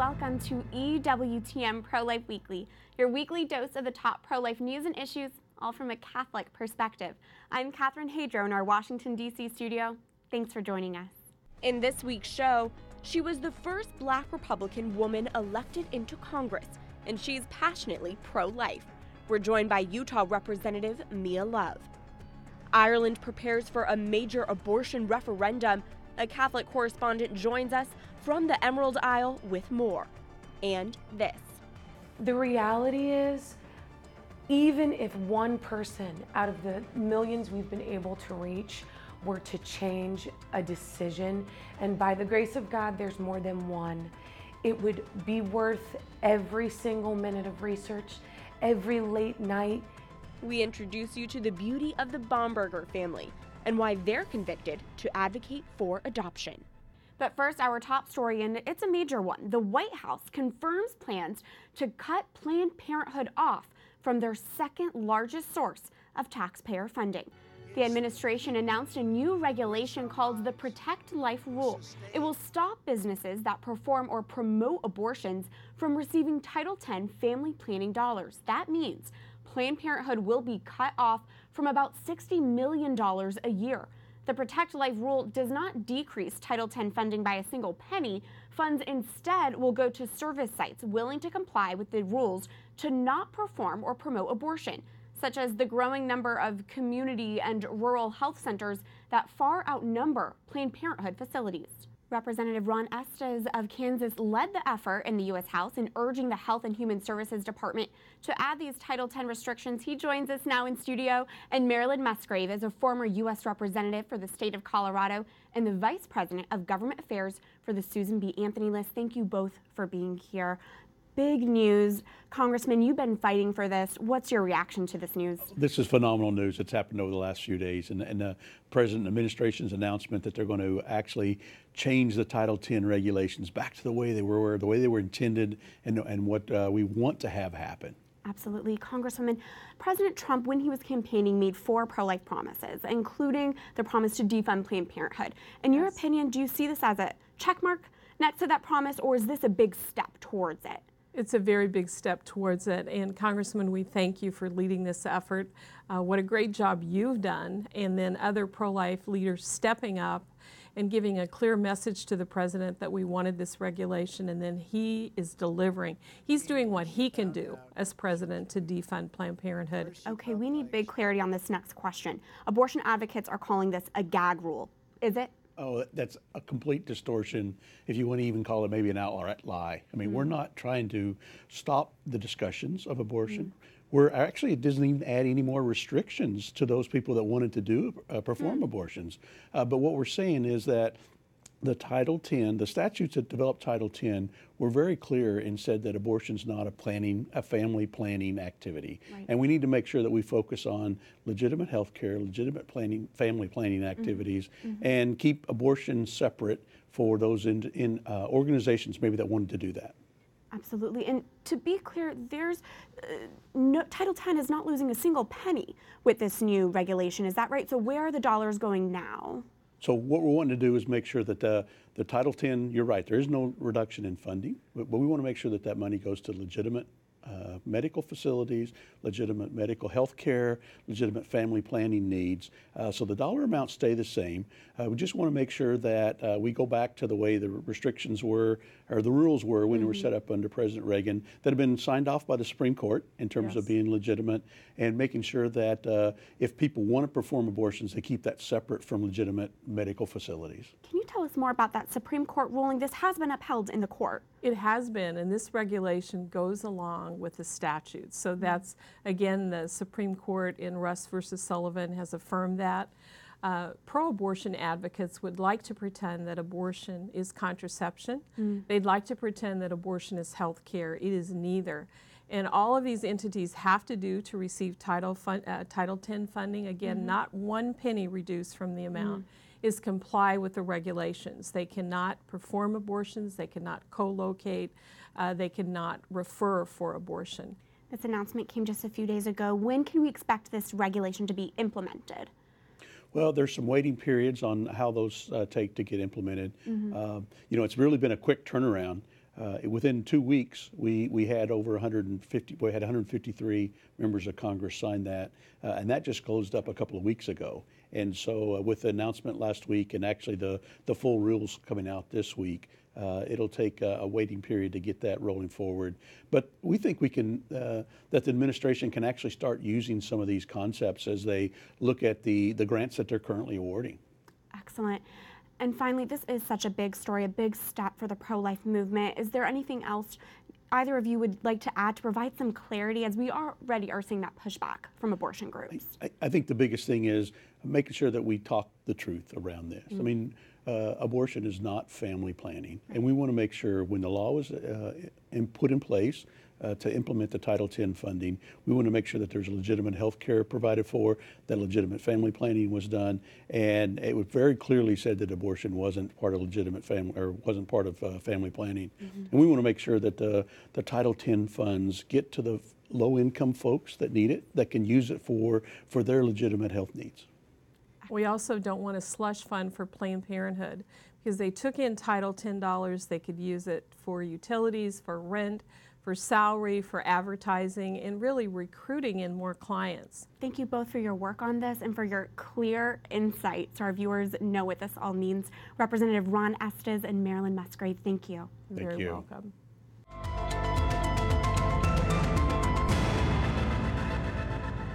welcome to EWTN Pro-Life Weekly, your weekly dose of the top pro-life news and issues, all from a Catholic perspective. I'm Catherine Hadro in our Washington, D.C. studio. Thanks for joining us. In this week's show, she was the first Black Republican woman elected into Congress, and she's passionately pro-life. We're joined by Utah Representative Mia Love. Ireland prepares for a major abortion referendum. A Catholic correspondent joins us from the Emerald Isle with more. And this. The reality is, even if one person out of the millions we've been able to reach were to change a decision, and by the grace of God, there's more than one, it would be worth every single minute of research, every late night. We introduce you to the beauty of the Bomberger family and why they're convicted to advocate for adoption. But first, our top story, and it's a major one. The White House confirms plans to cut Planned Parenthood off from their second largest source of taxpayer funding. The administration announced a new regulation called the Protect Life Rule. It will stop businesses that perform or promote abortions from receiving Title X family planning dollars. That means Planned Parenthood will be cut off from about $60 million a year. The Protect Life Rule does not decrease Title X funding by a single penny. Funds instead will go to service sites willing to comply with the rules to not perform or promote abortion, such as the growing number of community and rural health centers that far outnumber Planned Parenthood facilities. Representative Ron Estes of Kansas led the effort in the U.S. House in urging the Health and Human Services Department to add these Title X restrictions. He joins us now in studio, and Marilyn Musgrave is a former U.S. representative for the state of Colorado and the Vice President of Government Affairs for the Susan B. Anthony list. Thank you both for being here. Big news. Congressman, you've been fighting for this. What's your reaction to this news? This is phenomenal news that's happened over the last few days. And the President and administration's announcement that they're going to actually change the Title X regulations back to the way they were intended, and what we want to have happen. Absolutely. Congresswoman, President Trump, when he was campaigning, made 4 pro-life promises, including the promise to defund Planned Parenthood. In your opinion, do you see this as a check mark next to that promise, or is this a big step towards it? It's a very big step towards it, and Congressman, we thank you for leading this effort. What a great job you've done, and then other pro-life leaders stepping up and giving a clear message to the President that we wanted this regulation, and then he is delivering. He's doing what he can do as President to defund Planned Parenthood. Okay, we need big clarity on this next question. Abortion advocates are calling this a gag rule. Is it? Oh, that's a complete distortion, if you want to even call it maybe an outright lie. I mean, we're not trying to stop the discussions of abortion. We're actually, it doesn't even add any more restrictions to those people that wanted to perform abortions. But what we're saying is that the Title X, the statutes that developed Title X were very clear and said that abortion's not a family planning activity. Right. And we need to make sure that we focus on legitimate health care, legitimate family planning activities, and keep abortion separate for those in organizations maybe that wanted to do that. Absolutely. And to be clear, there's Title X is not losing a single penny with this new regulation. Is that right? So where are the dollars going now? So what we're wanting to do is make sure that the Title X, you're right, there is no reduction in funding, but we want to make sure that that money goes to legitimate medical facilities, legitimate medical health care, legitimate family planning needs. So the dollar amounts stay the same. We just want to make sure that we go back to the way the restrictions were, or the rules were when they were set up under President Reagan, that have been signed off by the Supreme Court in terms of being legitimate, and making sure that if people want to perform abortions, they keep that separate from legitimate medical facilities. Can you tell us more about that Supreme Court ruling? This has been upheld in the court. It has been, and this regulation goes along with the statute. So that's, again, the Supreme Court in Russ versus Sullivan has affirmed that. Pro-abortion advocates would like to pretend that abortion is contraception. They'd like to pretend that abortion is health care. It is neither. And all of these entities have to do to receive Title X funding, again, not one penny reduced from the amount, is comply with the regulations. They cannot perform abortions, they cannot co-locate, they cannot refer for abortion. This announcement came just a few days ago. When can we expect this regulation to be implemented? Well, there's some waiting periods on how those take to get implemented. You know, it's really been a quick turnaround. Within 2 weeks, we had over 150. We had 153 members of Congress sign that, and that just closed up a couple of weeks ago. And so, with the announcement last week, and actually the full rules coming out this week, it'll take a waiting period to get that rolling forward. But we think we can that the administration can actually start using some of these concepts as they look at the grants that they're currently awarding. Excellent. And finally, this is such a big story, a big step for the pro-life movement. Is there anything else either of you would like to add to provide some clarity, as we already are seeing that pushback from abortion groups? I think the biggest thing is making sure that we talk the truth around this. I mean, abortion is not family planning, and we want to make sure when the law was put in place to implement the Title X funding, we want to make sure that there's legitimate health care provided for, that legitimate family planning was done, and it was very clearly said that abortion wasn't part of legitimate family, or wasn't part of family planning. And we want to make sure that the Title X funds get to the low-income folks that need it, that can use it for their legitimate health needs. We also don't want a slush fund for Planned Parenthood, because they took in Title X dollars. They could use it for utilities, for rent, for salary, for advertising, and really recruiting in more clients. Thank you both for your work on this and for your clear insight so our viewers know what this all means. Representative Ron Estes and Marilyn Musgrave, thank you. Thank Very you. welcome.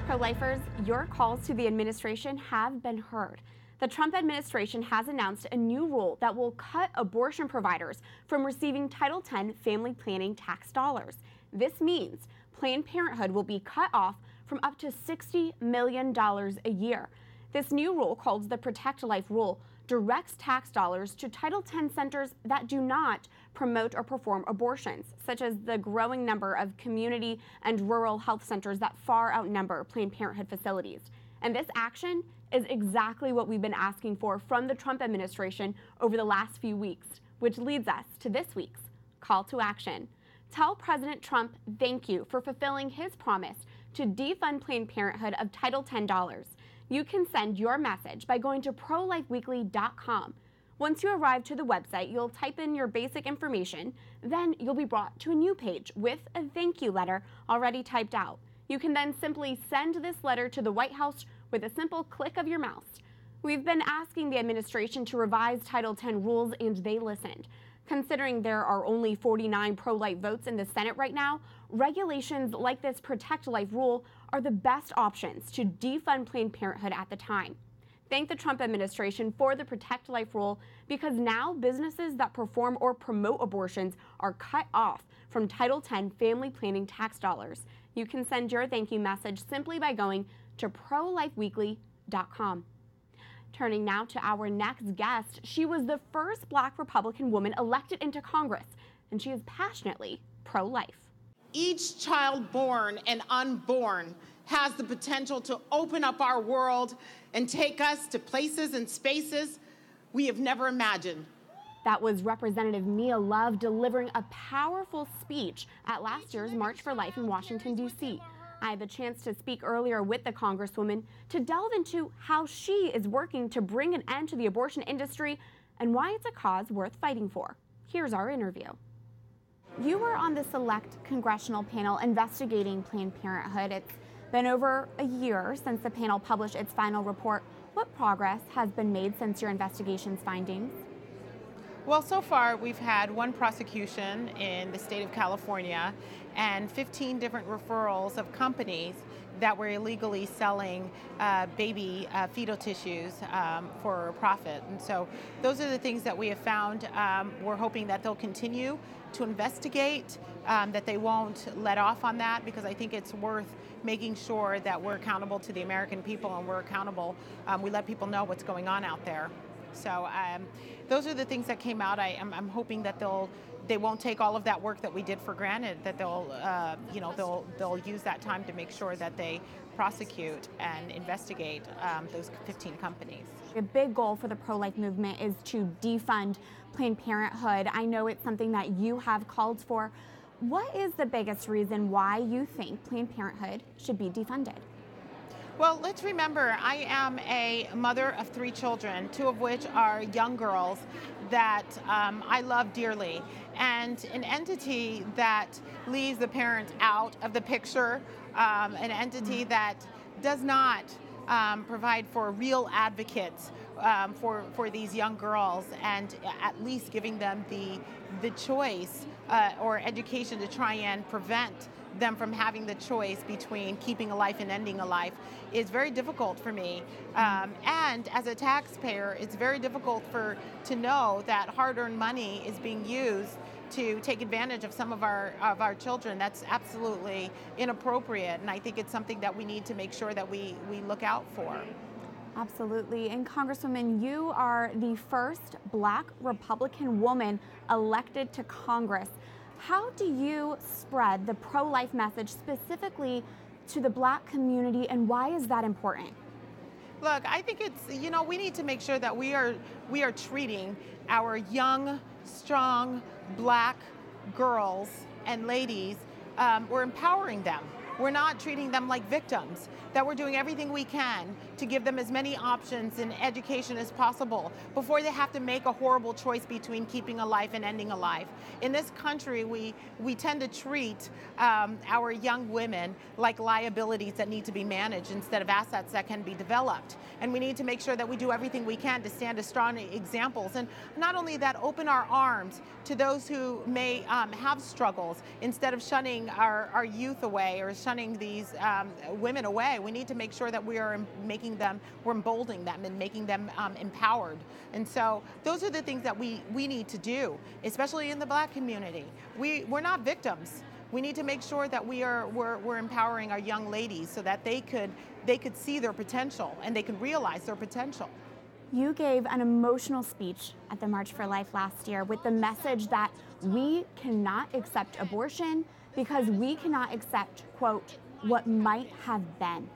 Pro-lifers, your calls to the administration have been heard. The Trump administration has announced a new rule that will cut abortion providers from receiving Title X family planning tax dollars. This means Planned Parenthood will be cut off from up to $60 million a year. This new rule, called the Protect Life Rule, directs tax dollars to Title X centers that do not promote or perform abortions, such as the growing number of community and rural health centers that far outnumber Planned Parenthood facilities. And this action is exactly what we've been asking for from the Trump administration over the last few weeks, which leads us to this week's call to action. Tell President Trump thank you for fulfilling his promise to defund Planned Parenthood of Title X dollars. You can send your message by going to prolifeweekly.com. Once you arrive to the website, you'll type in your basic information, then you'll be brought to a new page with a thank you letter already typed out. You can then simply send this letter to the White House with a simple click of your mouse. We've been asking the administration to revise Title X rules, and they listened. Considering there are only 49 pro-life votes in the Senate right now, regulations like this Protect Life rule are the best options to defund Planned Parenthood at the time. Thank the Trump administration for the Protect Life rule, because now businesses that perform or promote abortions are cut off from Title X family planning tax dollars. You can send your thank you message simply by going to prolifeweekly.com. Turning now to our next guest, she was the first Black Republican woman elected into Congress, and she is passionately pro-life. Each child born and unborn has the potential to open up our world and take us to places and spaces we have never imagined. That was Representative Mia Love delivering a powerful speech at last year's March for Life in Washington, D.C. I had the chance to speak earlier with the Congresswoman to delve into how she is working to bring an end to the abortion industry and why it's a cause worth fighting for. Here's our interview. You were on the select congressional panel investigating Planned Parenthood. It's been over a year since the panel published its final report. What progress has been made since your investigation's findings? Well, so far we've had one prosecution in the state of California and 15 different referrals of companies that were illegally selling baby fetal tissues for profit. And so those are the things that we have found. We're hoping that they'll continue to investigate, that they won't let off on that, because I think it's worth making sure that we're accountable to the American people, and we're accountable. We let people know what's going on out there. So those are the things that came out. I'm hoping that they won't take all of that work that we did for granted, that they'll use that time to make sure that they prosecute and investigate those 15 companies. A big goal for the pro-life movement is to defund Planned Parenthood. I know it's something that you have called for. What is the biggest reason why you think Planned Parenthood should be defunded? Well, let's remember, I am a mother of 3 children, 2 of which are young girls that I love dearly. And an entity that leaves the parent out of the picture, an entity that does not provide for real advocates for these young girls, and at least giving them the choice or education to try and prevent them from having the choice between keeping a life and ending a life is very difficult for me. And as a taxpayer, it's very difficult to know that hard-earned money is being used to take advantage of some of our children. That's absolutely inappropriate, and I think it's something that we need to make sure that we look out for. Absolutely. And Congresswoman, you are the first Black Republican woman elected to Congress. How do you spread the pro-life message specifically to the Black community, and why is that important? Look, I think it's, we need to make sure that we are treating our young, strong Black girls and ladies, we're empowering them. We're not treating them like victims, that we're doing everything we can to give them as many options in education as possible before they have to make a horrible choice between keeping a life and ending a life. In this country, we tend to treat our young women like liabilities that need to be managed instead of assets that can be developed. And we need to make sure that we do everything we can to stand as strong examples. And not only that, open our arms to those who may have struggles instead of shunning our youth away or shunning these women away. We need to make sure that we're emboldening them and making them empowered. And so those are the things that we need to do, especially in the Black community. We're not victims. We need to make sure that we're empowering our young ladies so that they could see their potential and they could realize their potential. You gave an emotional speech at the March for Life last year with the message that we cannot accept abortion because we cannot accept, quote, what might have been.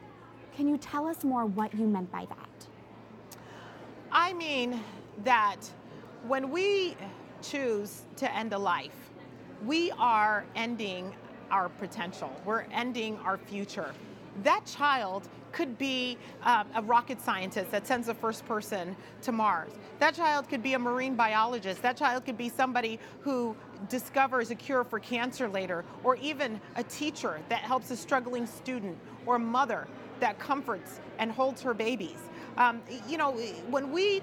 Can you tell us more what you meant by that? I mean that when we choose to end a life, we are ending our potential. We're ending our future. That child could be a rocket scientist that sends the first person to Mars. That child could be a marine biologist. That child could be somebody who discovers a cure for cancer later, or even a teacher that helps a struggling student, or a mother that comforts and holds her babies. When we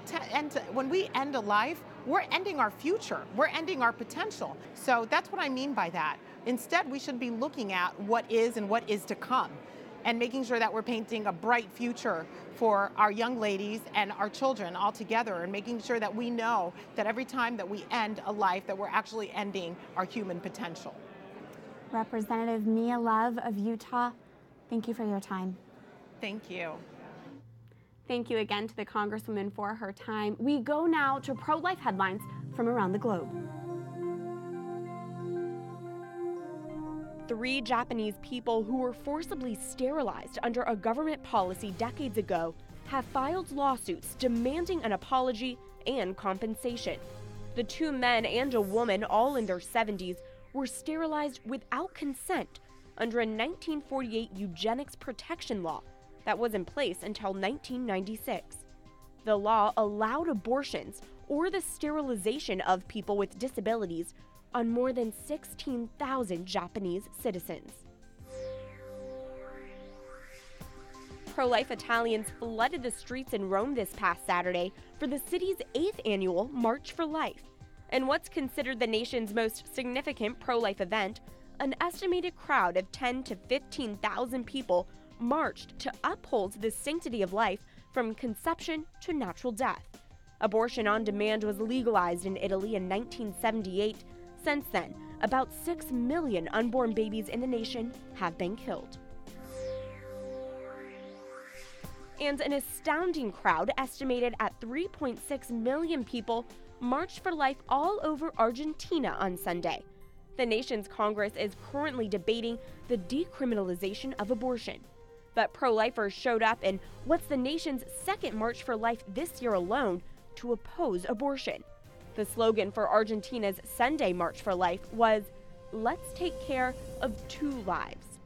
end a life, we're ending our future. We're ending our potential. So that's what I mean by that. Instead, we should be looking at what is and what is to come, and making sure that we're painting a bright future for our young ladies and our children all together, and making sure that we know that every time that we end a life, that we're actually ending our human potential. Representative Mia Love of Utah, thank you for your time. Thank you. Thank you again to the Congresswoman for her time. We go now to pro-life headlines from around the globe. 3 Japanese people who were forcibly sterilized under a government policy decades ago have filed lawsuits demanding an apology and compensation. The 2 men and a woman, all in their 70s, were sterilized without consent under a 1948 eugenics protection law that was in place until 1996. The law allowed abortions or the sterilization of people with disabilities on more than 16,000 Japanese citizens. Pro-life Italians flooded the streets in Rome this past Saturday for the city's 8th annual March for Life. And what's considered the nation's most significant pro-life event, an estimated crowd of 10 to 15,000 people marched to uphold the sanctity of life from conception to natural death. Abortion on demand was legalized in Italy in 1978. Since then, about 6 million unborn babies in the nation have been killed. And an astounding crowd, estimated at 3.6 million people, marched for life all over Argentina on Sunday. The nation's Congress is currently debating the decriminalization of abortion. But pro-lifers showed up in what's the nation's 2nd March for Life this year alone to oppose abortion. The slogan for Argentina's Sunday March for Life was, "Let's take care of 2 lives."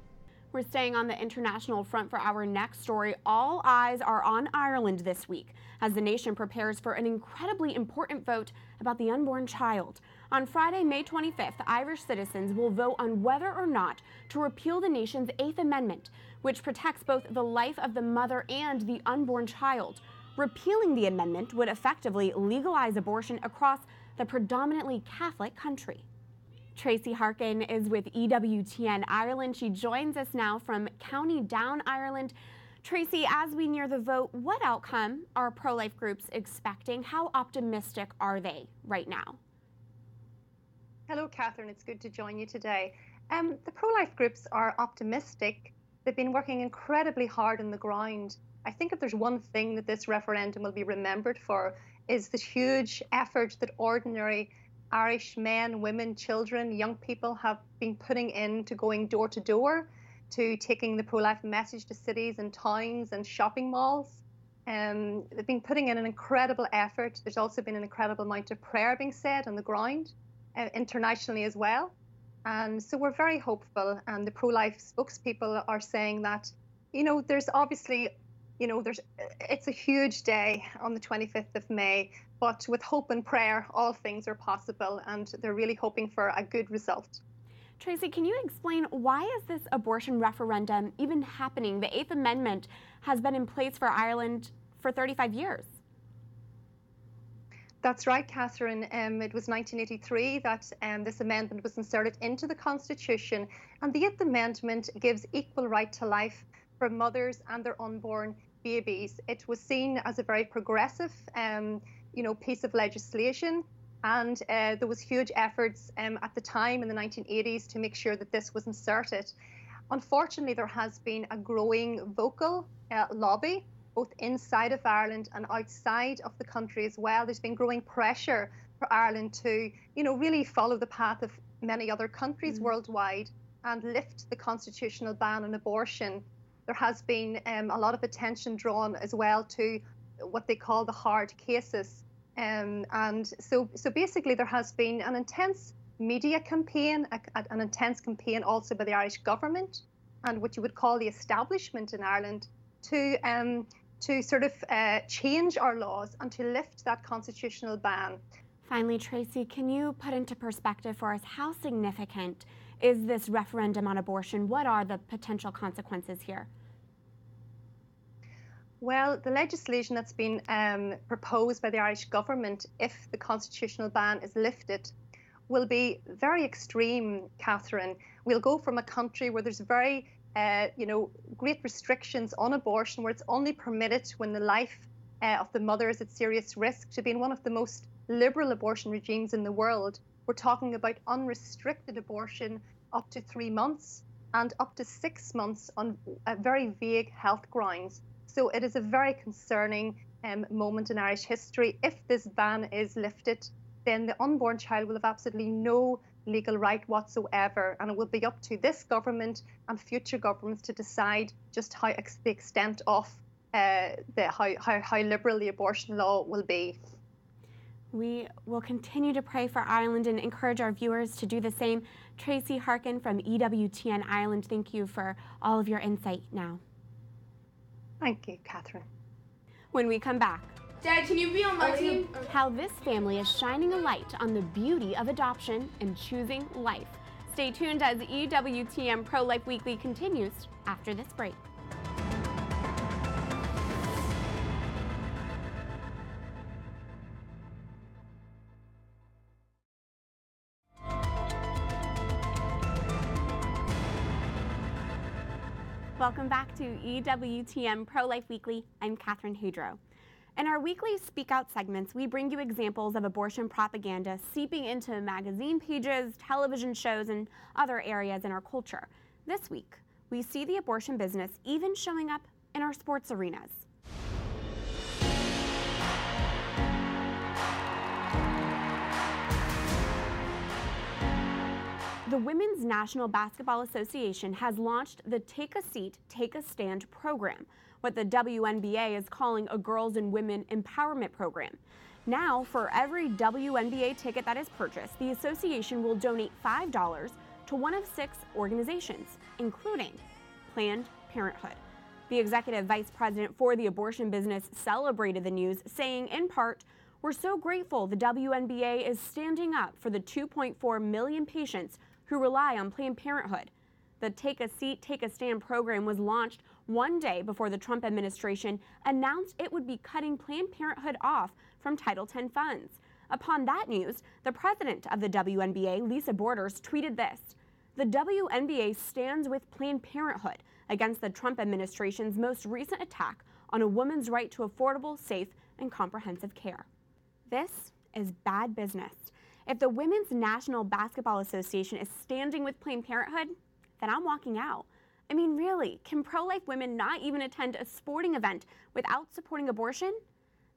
We're staying on the international front for our next story. All eyes are on Ireland this week as the nation prepares for an incredibly important vote about the unborn child. On Friday, May 25th, Irish citizens will vote on whether or not to repeal the nation's 8th Amendment, which protects both the life of the mother and the unborn child. Repealing the amendment would effectively legalize abortion across the predominantly Catholic country. Tracy Harkin is with EWTN Ireland. She joins us now from County Down, Ireland. Tracy, as we near the vote, what outcome are pro-life groups expecting? How optimistic are they right now? Hello, Catherine. It's good to join you today. The pro-life groups are optimistic. They've been working incredibly hard on the ground. I think if there's one thing that this referendum will be remembered for is the huge effort that ordinary Irish men, women, children, young people have been putting into going door to door, to taking the pro-life message to cities and towns and shopping malls. They've been putting in an incredible effort. There's also been an incredible amount of prayer being said on the ground, internationally as well. And so we're very hopeful. And the pro-life spokespeople are saying that, there's obviously, it's a huge day on the 25th of May. But with hope and prayer, all things are possible, and they're really hoping for a good result. Tracy, can you explain why is this abortion referendum even happening? The 8th Amendment has been in place for Ireland for 35 years. That's right, Catherine. It was 1983 that this amendment was inserted into the Constitution, and the 8th Amendment gives equal right to life for mothers and their unborn babies. It was seen as a very progressive piece of legislation, and there was huge efforts at the time in the 1980s to make sure that this was inserted. Unfortunately, there has been a growing vocal lobby both inside of Ireland and outside of the country as well. There's been growing pressure for Ireland to, really follow the path of many other countries worldwide and lift the constitutional ban on abortion. There has been a lot of attention drawn as well to what they call the hard cases. And so basically there has been an intense media campaign, an intense campaign also by the Irish government and what you would call the establishment in Ireland to sort of change our laws and to lift that constitutional ban. Finally, Tracy, can you put into perspective for us how significant is this referendum on abortion? What are the potential consequences here? Well, the legislation that's been proposed by the Irish government, if the constitutional ban is lifted, will be very extreme, Catherine. We'll go from a country where there's very, great restrictions on abortion, where it's only permitted when the life of the mother is at serious risk, to being one of the most liberal abortion regimes in the world. We're talking about unrestricted abortion up to 3 months and up to 6 months on very vague health grounds. So it is a very concerning moment in Irish history. If this ban is lifted, then the unborn child will have absolutely no legal right whatsoever, and it will be up to this government and future governments to decide just how the extent of how liberal the abortion law will be. We will continue to pray for Ireland and encourage our viewers to do the same. Tracy Harkin from EWTN Ireland, thank you for all of your insight now. Thank you, Catherine. When we come back, Dad, can you be on my team? how this family is shining a light on the beauty of adoption and choosing life. Stay tuned as EWTN Pro-Life Weekly continues after this break. Welcome back to EWTN Pro-Life Weekly. I'm Catherine Hadro. In our weekly Speak Out segments, we bring you examples of abortion propaganda seeping into magazine pages, television shows, and other areas in our culture. This week, we see the abortion business even showing up in our sports arenas. The Women's National Basketball Association has launched the Take a Seat, Take a Stand program, what the WNBA is calling a girls and women empowerment program. Now, for every WNBA ticket that is purchased, the association will donate $5 to one of 6 organizations, including Planned Parenthood. The executive vice president for the abortion business celebrated the news, saying, in part, "We're so grateful the WNBA is standing up for the 2.4 million patients who rely on Planned Parenthood." The Take a Seat, Take a Stand program was launched one day before the Trump administration announced it would be cutting Planned Parenthood off from Title X funds. Upon that news, the president of the WNBA, Lisa Borders, tweeted this: "The WNBA stands with Planned Parenthood against the Trump administration's most recent attack on a woman's right to affordable, safe, and comprehensive care." This is bad business. If the Women's National Basketball Association is standing with Planned Parenthood, then I'm walking out. I mean, really, can pro-life women not even attend a sporting event without supporting abortion?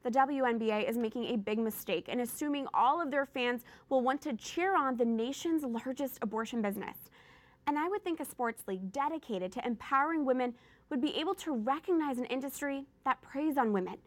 The WNBA is making a big mistake in assuming all of their fans will want to cheer on the nation's largest abortion business. And I would think a sports league dedicated to empowering women would be able to recognize an industry that preys on women.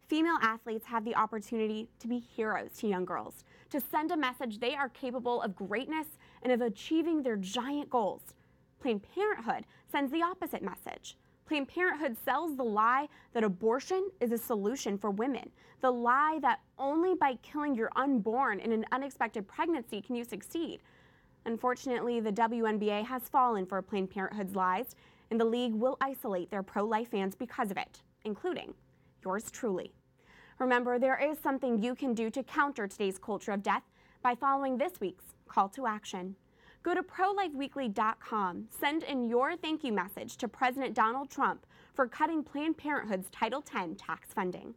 Female athletes have the opportunity to be heroes to young girls, to send a message they are capable of greatness and of achieving their giant goals. Planned Parenthood sends the opposite message. Planned Parenthood sells the lie that abortion is a solution for women, the lie that only by killing your unborn in an unexpected pregnancy can you succeed. Unfortunately, the WNBA has fallen for Planned Parenthood's lies, and the league will isolate their pro-life fans because of it, including yours truly. Remember, there is something you can do to counter today's culture of death by following this week's call to action. Go to prolifeweekly.com, send in your thank you message to President Donald Trump for cutting Planned Parenthood's Title X tax funding.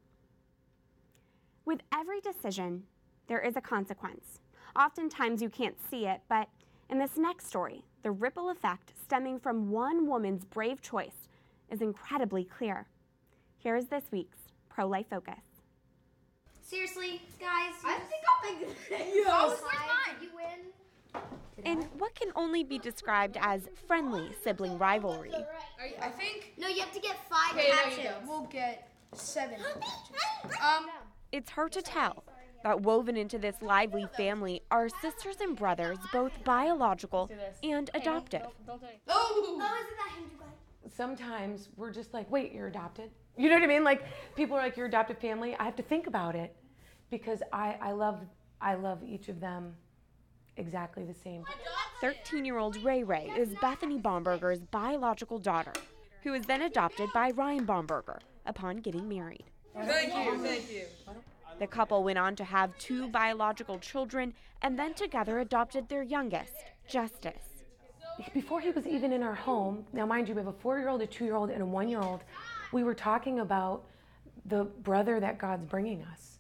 With every decision, there is a consequence. Oftentimes you can't see it, but in this next story, the ripple effect stemming from one woman's brave choice is incredibly clear. Here is this week's Pro-Life Focus. Seriously, guys. I think I'll make this. Where's mine? You win. In what can only be described as friendly sibling rivalry. I think. No, you have to get 5 Okay, patches. no, you don't. We'll get 7 It's hard to tell that woven into this lively family are sisters and brothers, both biological and adoptive. Oh, isn't that him, you guys? Sometimes we're just like, wait, you're adopted? You know what I mean? Like, people are like, your adopted family. I have to think about it because I love each of them exactly the same. 13-year-old Ray Ray is Bethany Bomberger's biological daughter, who was then adopted by Ryan Bomberger upon getting married. Thank you. The couple went on to have 2 biological children and then together adopted their youngest, Justice. Before he was even in our home, now mind you, we have a 4-year-old, a 2-year-old, and a 1-year-old, we were talking about the brother that God's bringing us.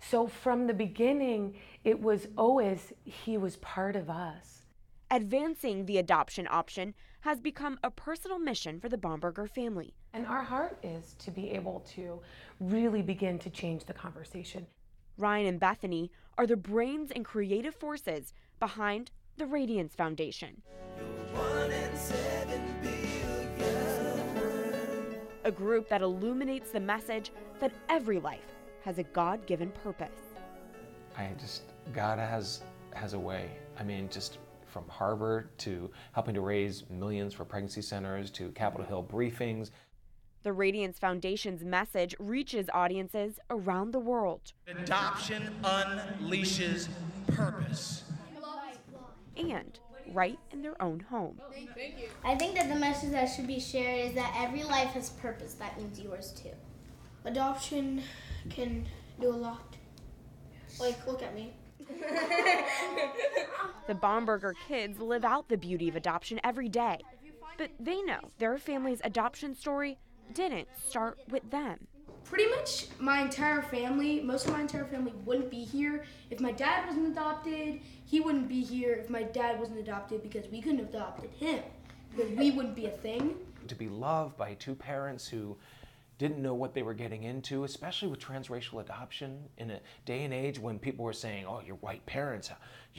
So from the beginning, it was always, he was part of us. Advancing the adoption option has become a personal mission for the Bomberger family. And our heart is to be able to really begin to change the conversation. Ryan and Bethany are the brains and creative forces behind the Radiance Foundation. A group that illuminates the message that every life has a God-given purpose. God has a way. I mean, just from Harvard to helping to raise millions for pregnancy centers to Capitol Hill briefings. The Radiance Foundation's message reaches audiences around the world. Adoption unleashes purpose. And right in their own home. I think that the message that should be shared is that every life has purpose. That means yours too. Adoption can do a lot. Like, look at me. The Bomberger kids live out the beauty of adoption every day. But they know their family's adoption story didn't start with them. Pretty much my entire family, most of my entire family wouldn't be here if my dad wasn't adopted. He wouldn't be here if my dad wasn't adopted because we couldn't have adopted him. Because we wouldn't be a thing. To be loved by 2 parents who didn't know what they were getting into, especially with transracial adoption in a day and age when people were saying, oh, you're white parents,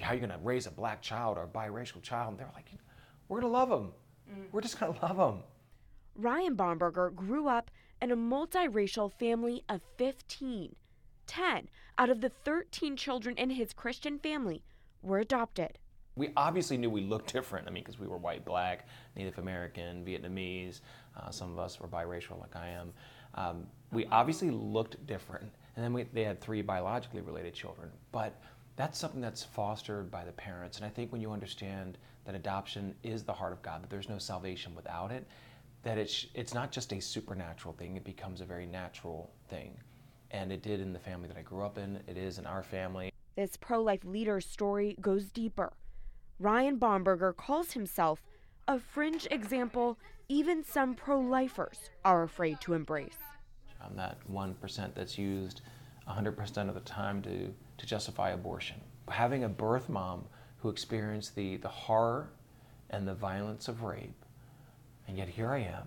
how are you gonna raise a black child or a biracial child? And they're like, we're gonna love them. We're just gonna love them. Ryan Bomberger grew up in a multiracial family of 15. 10 out of the 13 children in his Christian family were adopted. We obviously knew we looked different. I mean, because we were white, black, Native American, Vietnamese. Some of us were biracial, like I am. We obviously looked different. And then they had 3 biologically related children. But that's something that's fostered by the parents. And I think when you understand that adoption is the heart of God, that there's no salvation without it, that it's not just a supernatural thing, it becomes a very natural thing. And it did in the family that I grew up in. It is in our family. This pro-life leader's story goes deeper. Ryan Bomberger calls himself a fringe example even some pro-lifers are afraid to embrace. I'm that 1% that's used 100% of the time to justify abortion. Having a birth mom who experienced the horror and the violence of rape, and yet here I am,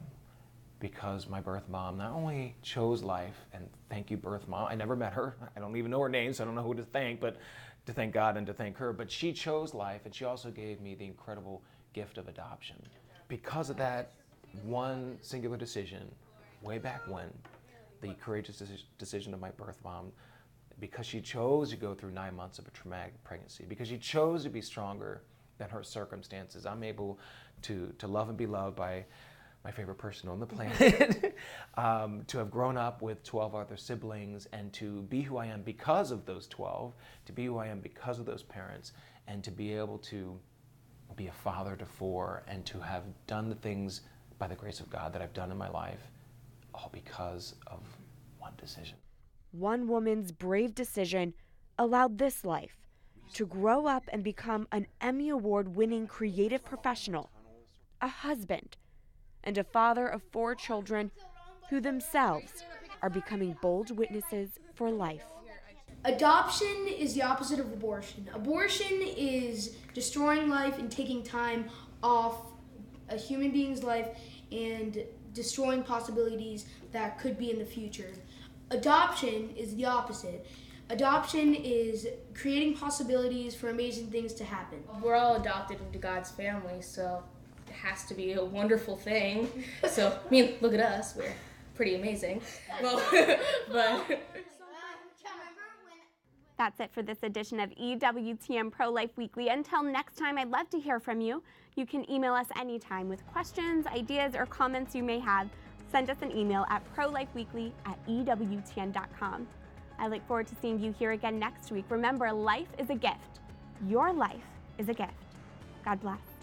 because my birth mom not only chose life, and thank you, birth mom, I never met her, I don't even know her name, so I don't know who to thank, but to thank God and to thank her, but she chose life, and she also gave me the incredible gift of adoption. Because of that one singular decision, way back when, the courageous decision of my birth mom, because she chose to go through 9 months of a traumatic pregnancy, because she chose to be stronger than her circumstances, I'm able to love and be loved by my favorite person on the planet, to have grown up with 12 other siblings, and to be who I am because of those 12, to be who I am because of those parents, and to be able to be a father to 4, and to have done the things by the grace of God that I've done in my life, all because of one decision. One woman's brave decision allowed this life to grow up and become an Emmy Award-winning creative professional, a husband, and a father of 4 children who themselves are becoming bold witnesses for life. Adoption is the opposite of abortion. Abortion is destroying life and taking time off a human being's life and destroying possibilities that could be in the future. Adoption is the opposite. Adoption is creating possibilities for amazing things to happen. We're all adopted into God's family, so it has to be a wonderful thing. So, I mean, look at us, we're pretty amazing. Well, but... That's it for this edition of EWTN Pro-Life Weekly. Until next time, I'd love to hear from you. You can email us anytime with questions, ideas, or comments you may have. Send us an email at prolifeweekly@ewtn.com. I look forward to seeing you here again next week. Remember, life is a gift. Your life is a gift. God bless.